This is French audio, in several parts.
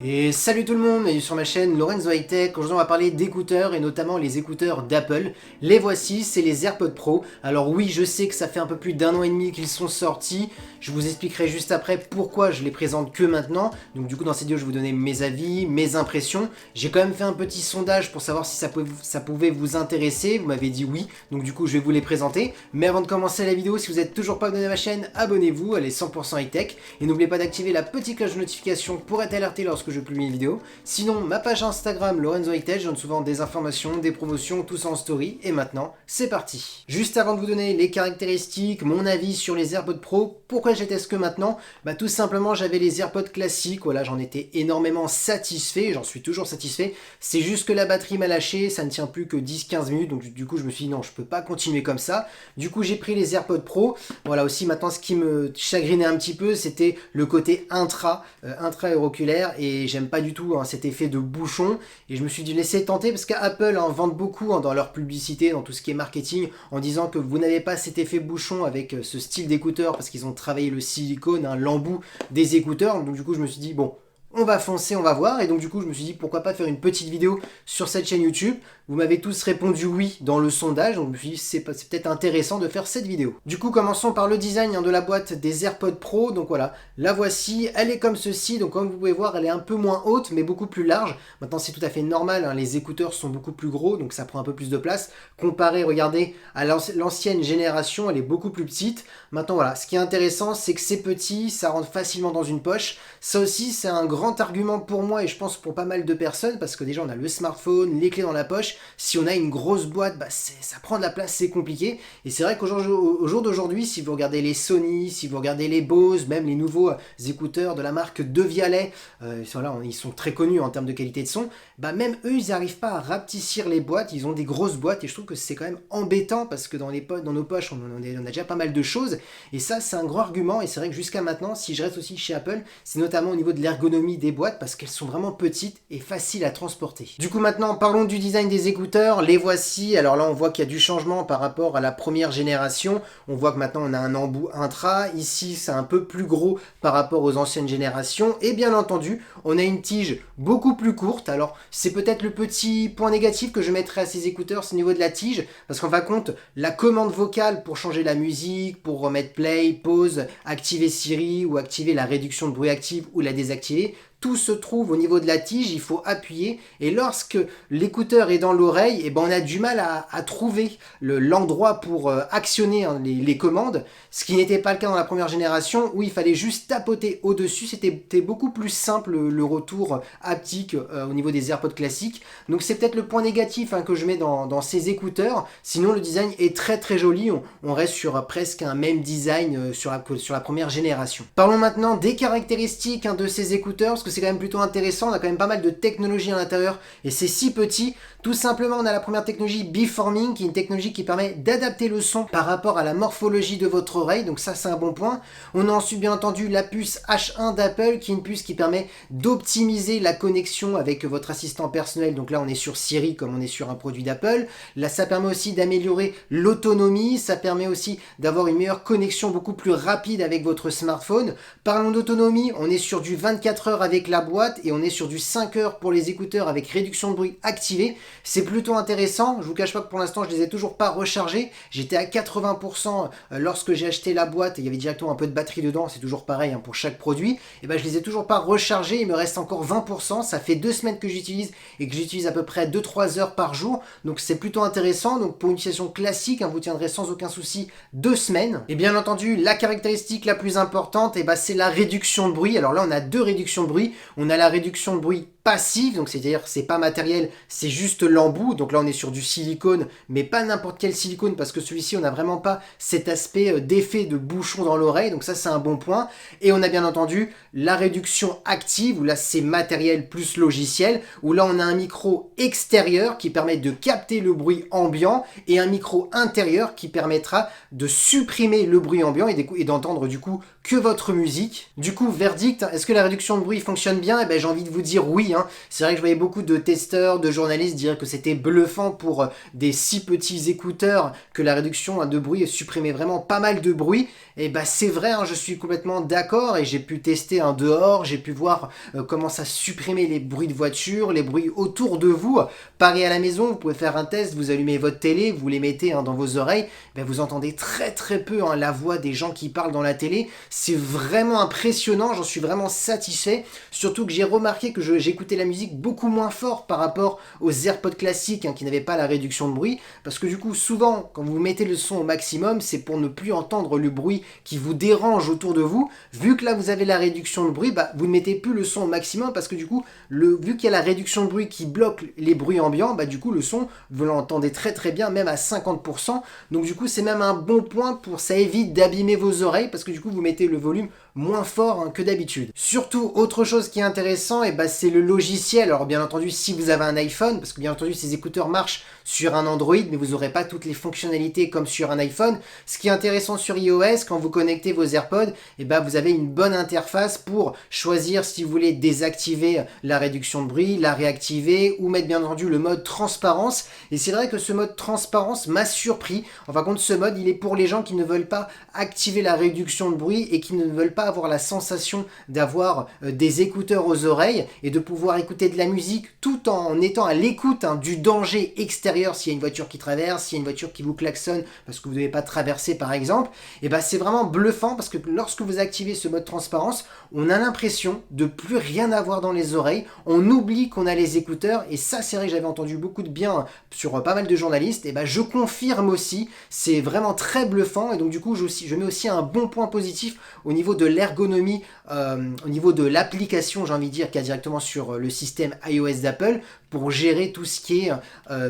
Et salut tout le monde, bienvenue sur ma chaîne Lorenzo High Tech. Aujourd'hui on va parler d'écouteurs et notamment les écouteurs d'Apple. Les voici, c'est les AirPods Pro. Alors oui, je sais que ça fait un peu plus d'un an et demi qu'ils sont sortis. Je vous expliquerai juste après pourquoi je les présente que maintenant. Donc du coup dans cette vidéo je vais vous donner mes avis, mes impressions. J'ai quand même fait un petit sondage pour savoir si ça pouvait vous intéresser. Vous m'avez dit oui, donc du coup je vais vous les présenter. Mais avant de commencer la vidéo, si vous n'êtes toujours pas abonné à ma chaîne, abonnez-vous, elle est 100% high tech. Et n'oubliez pas d'activer la petite cloche de notification pour être alerté lorsque je publie une vidéo. Sinon, ma page Instagram Lorenzo High Tech, je donne souvent des informations, des promotions, tout ça en story. Et maintenant, c'est parti. Juste avant de vous donner les caractéristiques, mon avis sur les AirPods Pro, pourquoi je les teste que maintenant? Bah tout simplement, j'avais les AirPods classiques, voilà, j'en étais énormément satisfait, j'en suis toujours satisfait. C'est juste que la batterie m'a lâché, ça ne tient plus que 10-15 minutes, donc du coup je me suis dit non, je peux pas continuer comme ça. Du coup j'ai pris les AirPods Pro. Voilà aussi maintenant ce qui me chagrinait un petit peu, c'était le côté intra-auriculaire, et j'aime pas du tout cet effet de bouchon, et je me suis dit laisser tenter parce qu'Apple vendent beaucoup dans leur publicité, dans tout ce qui est marketing, en disant que vous n'avez pas cet effet bouchon avec ce style d'écouteur parce qu'ils ont travaillé le silicone, l'embout des écouteurs. Donc du coup je me suis dit bon, on va foncer, on va voir. Et donc du coup je me suis dit pourquoi pas faire une petite vidéo sur cette chaîne YouTube. Vous m'avez tous répondu oui dans le sondage, donc je me suis dit c'est peut-être intéressant de faire cette vidéo. Du coup commençons par le design de la boîte des AirPods Pro. Donc voilà, la voici, elle est comme ceci. Donc comme vous pouvez voir, elle est un peu moins haute mais beaucoup plus large. Maintenant c'est tout à fait normal, les écouteurs sont beaucoup plus gros, donc ça prend un peu plus de place. Comparé, regardez, à l'ancienne génération, elle est beaucoup plus petite. Maintenant voilà, ce qui est intéressant, c'est que c'est petit, ça rentre facilement dans une poche. Ça aussi c'est un grand argument pour moi et je pense pour pas mal de personnes, parce que déjà on a le smartphone, les clés dans la poche. Si on a une grosse boîte, ça prend de la place, c'est compliqué. Et c'est vrai qu'au jour d'aujourd'hui, si vous regardez les Sony, si vous regardez les Bose, même les nouveaux écouteurs de la marque Devialet, ils sont très connus en termes de qualité de son, même eux, ils n'arrivent pas à rapetissir les boîtes, ils ont des grosses boîtes, et je trouve que c'est quand même embêtant, parce que dans nos poches, on a déjà pas mal de choses, et ça, c'est un gros argument, et c'est vrai que jusqu'à maintenant, si je reste aussi chez Apple, c'est notamment au niveau de l'ergonomie des boîtes, parce qu'elles sont vraiment petites et faciles à transporter. Du coup, maintenant, parlons du design des écouteurs. Les voici. Alors là on voit qu'il y a du changement par rapport à la première génération. On voit que maintenant on a un embout intra. Ici c'est un peu plus gros par rapport aux anciennes générations. Et bien entendu on a une tige beaucoup plus courte. Alors c'est peut-être le petit point négatif que je mettrais à ces écouteurs, c'est au niveau de la tige. Parce qu'en fin de compte, la commande vocale pour changer la musique, pour remettre play, pause, activer Siri ou activer la réduction de bruit active ou la désactiver, tout se trouve au niveau de la tige, il faut appuyer, et lorsque l'écouteur est dans l'oreille, on a du mal à trouver l'endroit pour actionner les commandes, ce qui n'était pas le cas dans la première génération, où il fallait juste tapoter au-dessus. C'était beaucoup plus simple le retour haptique au niveau des AirPods classiques. Donc c'est peut-être le point négatif que je mets dans ces écouteurs. Sinon le design est très très joli, on reste sur presque un même design sur la première génération. Parlons maintenant des caractéristiques de ces écouteurs, parce que c'est quand même plutôt intéressant. On a quand même pas mal de technologie à l'intérieur et c'est si petit. Tout simplement, on a la première technologie Beamforming, qui est une technologie qui permet d'adapter le son par rapport à la morphologie de votre oreille, donc ça c'est un bon point. On a ensuite bien entendu la puce H1 d'Apple, qui est une puce qui permet d'optimiser la connexion avec votre assistant personnel. Donc là on est sur Siri comme on est sur un produit d'Apple. Là ça permet aussi d'améliorer l'autonomie, ça permet aussi d'avoir une meilleure connexion beaucoup plus rapide avec votre smartphone. Parlons d'autonomie, on est sur du 24 heures avec la boîte et on est sur du 5 heures pour les écouteurs avec réduction de bruit activée. C'est plutôt intéressant. Je vous cache pas que pour l'instant je les ai toujours pas rechargés. J'étais à 80% lorsque j'ai acheté la boîte et il y avait directement un peu de batterie dedans. C'est toujours pareil pour chaque produit. Et je les ai toujours pas rechargés. Il me reste encore 20%. Ça fait 2 semaines que j'utilise et que j'utilise à peu près 2-3 heures par jour. Donc c'est plutôt intéressant. Donc pour une utilisation classique, vous tiendrez sans aucun souci 2 semaines. Et bien entendu, la caractéristique la plus importante, c'est la réduction de bruit. Alors là on a 2 réductions de bruit. On a la réduction de bruit passive, donc c'est-à-dire c'est pas matériel, c'est juste l'embout. Donc là on est sur du silicone, mais pas n'importe quel silicone, parce que celui-ci on n'a vraiment pas cet aspect d'effet de bouchon dans l'oreille, donc ça c'est un bon point. Et on a bien entendu la réduction active, où là c'est matériel plus logiciel, où là on a un micro extérieur qui permet de capter le bruit ambiant, et un micro intérieur qui permettra de supprimer le bruit ambiant et d'entendre du coup que votre musique. Du coup, verdict, est-ce que la réduction de bruit fonctionne bien? J'ai envie de vous dire oui, hein. C'est vrai que je voyais beaucoup de testeurs, de journalistes dire que c'était bluffant pour des si petits écouteurs que la réduction de bruit supprimait vraiment pas mal de bruit. Et bah c'est vrai, hein, je suis complètement d'accord et j'ai pu tester en dehors, j'ai pu voir comment ça supprimait les bruits de voiture, les bruits autour de vous. Pareil à la maison, vous pouvez faire un test, vous allumez votre télé, vous les mettez dans vos oreilles, ben vous entendez très peu la voix des gens qui parlent dans la télé. C'est vraiment impressionnant, j'en suis vraiment satisfait. Surtout que j'ai remarqué que j'écoutais la musique beaucoup moins fort par rapport aux AirPods classiques qui n'avaient pas la réduction de bruit. Parce que du coup, souvent, quand vous mettez le son au maximum, c'est pour ne plus entendre le bruit qui vous dérange autour de vous. Vu que là, vous avez la réduction de bruit, vous ne mettez plus le son au maximum parce que du coup, vu qu'il y a la réduction de bruit qui bloque les bruits ambiants, du coup, le son, vous l'entendez très bien, même à 50%. Donc du coup, c'est même un bon point pour ça évite d'abîmer vos oreilles parce que du coup, vous mettez le volume moins fort que d'habitude. Surtout, autre chose qui est intéressant, c'est le logiciel. Alors bien entendu, si vous avez un iPhone, parce que bien entendu, ces écouteurs marchent sur un Android, mais vous n'aurez pas toutes les fonctionnalités comme sur un iPhone. Ce qui est intéressant sur iOS, quand vous connectez vos AirPods, vous avez une bonne interface pour choisir si vous voulez désactiver la réduction de bruit, la réactiver ou mettre bien entendu le mode transparence. Et c'est vrai que ce mode transparence m'a surpris. En fin de compte, ce mode, il est pour les gens qui ne veulent pas activer la réduction de bruit et qui ne veulent pas avoir la sensation d'avoir des écouteurs aux oreilles et de pouvoir écouter de la musique tout en étant à l'écoute du danger extérieur s'il y a une voiture qui traverse, s'il y a une voiture qui vous klaxonne parce que vous ne devez pas traverser par exemple. Et c'est vraiment bluffant parce que lorsque vous activez ce mode transparence, on a l'impression de plus rien avoir dans les oreilles, on oublie qu'on a les écouteurs et ça c'est vrai que j'avais entendu beaucoup de bien sur pas mal de journalistes et je confirme aussi, c'est vraiment très bluffant et donc du coup je mets aussi un bon point positif au niveau de l'ergonomie, au niveau de l'application j'ai envie de dire qu'il y a directement sur le système iOS d'Apple pour gérer tout ce qui est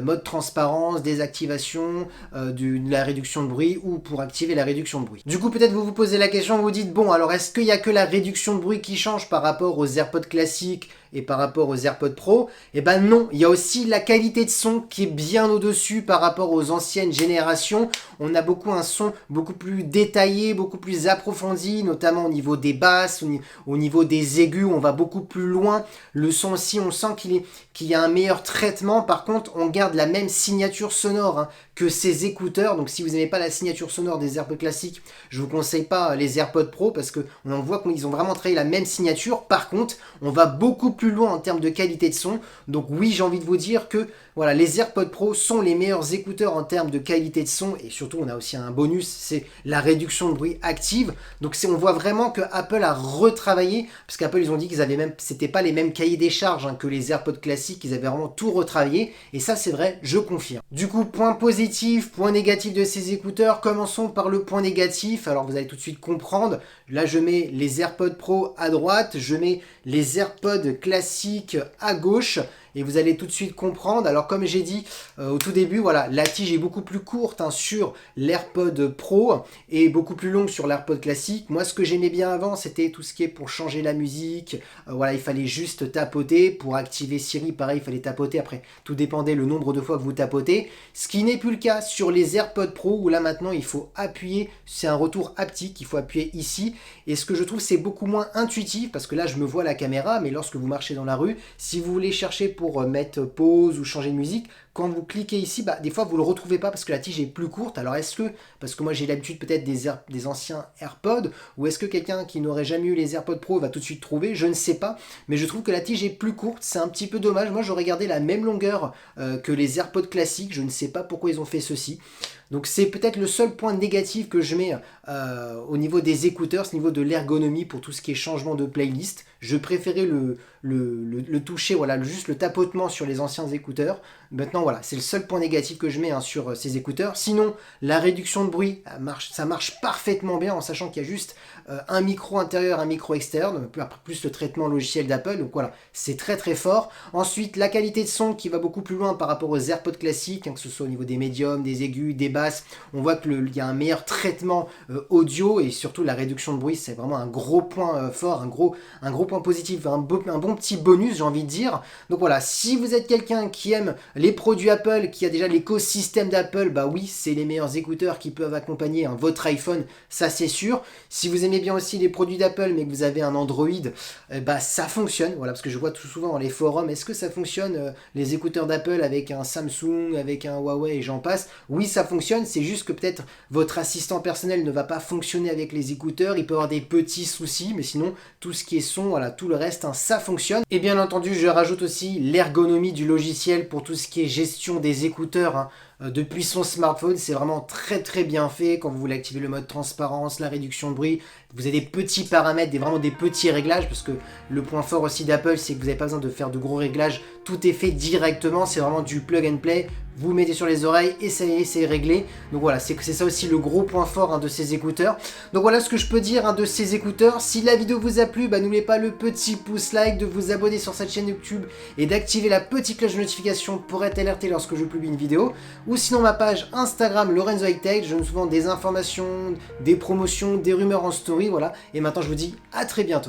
mode transparence, désactivation, de la réduction de bruit ou pour activer la réduction de bruit. Du coup peut-être vous vous posez la question, vous vous dites bon alors est-ce qu'il n'y a que la réduction de bruit qui change par rapport aux AirPods classiques et par rapport aux AirPods Pro? Non, il y a aussi la qualité de son qui est bien au-dessus par rapport aux anciennes générations. On a un son beaucoup plus détaillé, beaucoup plus approfondi, notamment au niveau des basses, au niveau des aigus, on va beaucoup plus loin. Le son aussi, on sent qu'il y a un meilleur traitement. Par contre, on garde la même signature sonore que ces écouteurs. Donc si vous n'aimez pas la signature sonore des AirPods classiques, je vous conseille pas les AirPods Pro parce qu'on voit qu'ils ont vraiment travaillé la même signature. Par contre, on va beaucoup plus loin en termes de qualité de son. Donc oui, j'ai envie de vous dire que voilà, les AirPods Pro sont les meilleurs écouteurs en termes de qualité de son et surtout on a aussi un bonus, c'est la réduction de bruit active. Donc on voit vraiment que Apple a retravaillé parce qu'Apple ils ont dit qu'ils avaient même, c'était pas les mêmes cahiers des charges que les AirPods classiques, ils avaient vraiment tout retravaillé et ça c'est vrai, je confirme. Du coup, point positif, point négatif de ces écouteurs, commençons par le point négatif. Alors vous allez tout de suite comprendre, là je mets les AirPods Pro à droite, je mets les AirPods classiques à gauche. Et vous allez tout de suite comprendre. Alors comme j'ai dit au tout début, voilà, la tige est beaucoup plus courte sur l'AirPod Pro et beaucoup plus longue sur l'AirPod classique. Moi ce que j'aimais bien avant c'était tout ce qui est pour changer la musique. Voilà, il fallait juste tapoter. Pour activer Siri, pareil, il fallait tapoter. Après, tout dépendait le nombre de fois que vous tapotez. Ce qui n'est plus le cas sur les AirPods Pro où là maintenant il faut appuyer. C'est un retour haptique, il faut appuyer ici. Et ce que je trouve c'est beaucoup moins intuitif parce que là je me vois à la caméra, mais lorsque vous marchez dans la rue, si vous voulez chercher pour mettre pause ou changer de musique, quand vous cliquez ici, des fois vous le retrouvez pas parce que la tige est plus courte. Alors est-ce que, parce que moi j'ai l'habitude peut-être des anciens AirPods, ou est-ce que quelqu'un qui n'aurait jamais eu les AirPods Pro va tout de suite trouver? Je ne sais pas, mais je trouve que la tige est plus courte, c'est un petit peu dommage. Moi j'aurais gardé la même longueur que les AirPods classiques, je ne sais pas pourquoi ils ont fait ceci. Donc c'est peut-être le seul point négatif que je mets au niveau des écouteurs, au niveau de l'ergonomie pour tout ce qui est changement de playlist. Je préférais le toucher, voilà, juste le tapotement sur les anciens écouteurs. Maintenant voilà, c'est le seul point négatif que je mets sur ces écouteurs. Sinon, la réduction de bruit, ça marche parfaitement bien en sachant qu'il y a juste un micro intérieur, un micro externe, plus le traitement logiciel d'Apple. Donc voilà, c'est très fort. Ensuite, la qualité de son qui va beaucoup plus loin par rapport aux AirPods classiques, que ce soit au niveau des médiums, des aigus, des basses. On voit qu'il y a un meilleur traitement audio et surtout la réduction de bruit, c'est vraiment un gros point fort, un gros point positif, un bon bon petit bonus, j'ai envie de dire. Donc voilà, si vous êtes quelqu'un qui aime les produits Apple, qui a déjà l'écosystème d'Apple, bah oui, c'est les meilleurs écouteurs qui peuvent accompagner votre iPhone, ça c'est sûr. Si vous aimez bien aussi les produits d'Apple, mais que vous avez un Android, bah ça fonctionne. Voilà, parce que je vois tout souvent dans les forums, est-ce que ça fonctionne les écouteurs d'Apple avec un Samsung, avec un Huawei et j'en passe? Oui, ça fonctionne, c'est juste que peut-être votre assistant personnel ne va pas fonctionner avec les écouteurs, il peut avoir des petits soucis, mais sinon, tout ce qui est son, voilà, tout le reste, hein, ça fonctionne. Et bien entendu, je rajoute aussi l'ergonomie du logiciel pour tout ce qui est gestion des écouteurs, hein. Depuis son smartphone, c'est vraiment très bien fait. Quand vous voulez activer le mode transparence, la réduction de bruit, vous avez des petits paramètres, vraiment des petits réglages, parce que le point fort aussi d'Apple, c'est que vous n'avez pas besoin de faire de gros réglages, tout est fait directement, c'est vraiment du plug and play, vous mettez sur les oreilles et ça y est, c'est réglé. Donc voilà, c'est ça aussi le gros point fort, hein, de ces écouteurs. Donc voilà ce que je peux dire, hein, de ces écouteurs. Si la vidéo vous a plu, bah, n'oubliez pas le petit pouce like, de vous abonner sur cette chaîne YouTube et d'activer la petite cloche de notification pour être alerté lorsque je publie une vidéo. Ou sinon ma page Instagram Lorenzo High Tech, je donne souvent des informations, des promotions, des rumeurs en story, voilà. Et maintenant je vous dis à très bientôt.